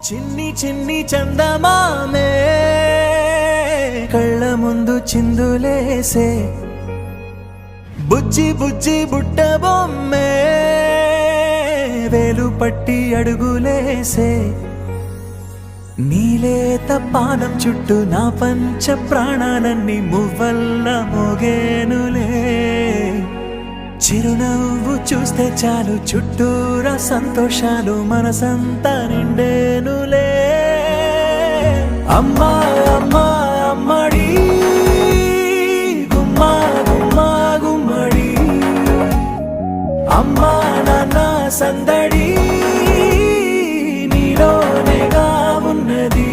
చిన్ని చిన్ని చందమామే కళ్ళ ముందు చిందులేసే బుజ్జి బుజ్జి బుట్ట బొమ్మే వేలు పట్టి అడుగులేసే నీలేత పానం చుట్టూ నా పంచ ప్రాణాలన్నీ మువ్వల్ల మోగేనులే చిరునవ్వు చూస్తే చాలు చుట్టూరా సంతోషాలు మనసంతా నిండేనులే అమ్మా అమ్మా అమ్మడి గుమ్మా గుమ్మా గుమ్మడి అమ్మా నాన్న సందడి నీలోనేగా ఉన్నది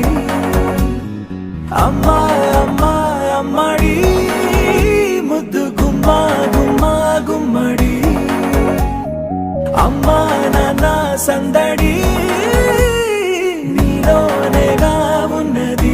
అమ్మా అమ్మా అమ్మడి ముద్దు గుమ్మా గుమ్మా గుమ్మడి అమ్మా నాన్న సందడి నీలోనేగా ఉన్నది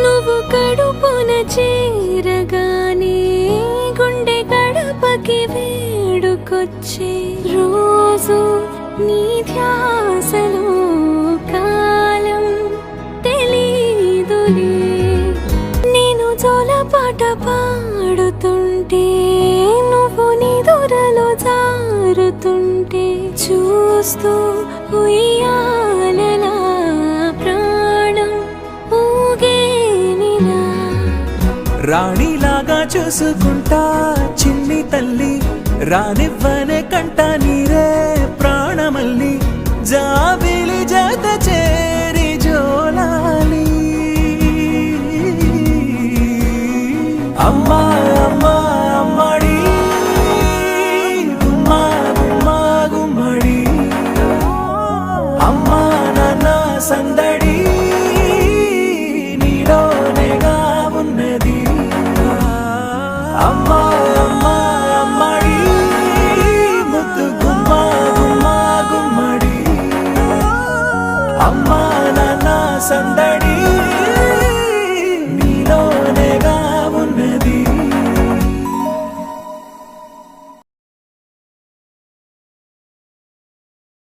నువ్వు కడుపున చేరగానే గుండె గడపకి వేడుకొచ్చే రోజు నీ ధ్యాసలో కాలం తెలీదులే నేను జోలపాట పాడుతుంటే నువ్వు నిదురలో జారుతుంటే చూస్తూ ఉయ్యాలలా ప్రాణం ఊగేనిలా రాణిలాగా చూసుకుంటా చిన్ని తల్లి రానివ్వనే కంట నీరే ప్రాణమల్లి జాబిలి జత చేరి జోలాలి అమ్మా అమ్మా అమ్మడి గుమ్మా గుమ్మా గుమ్మడి అమ్మా నాన్న సందడి నీలోనేగా ఉన్నది అమ్మా అమ్మా అమ్మడి ముద్దు గుమ్మా గుమ్మా గుమ్మడి అమ్మా నాన్న సందడి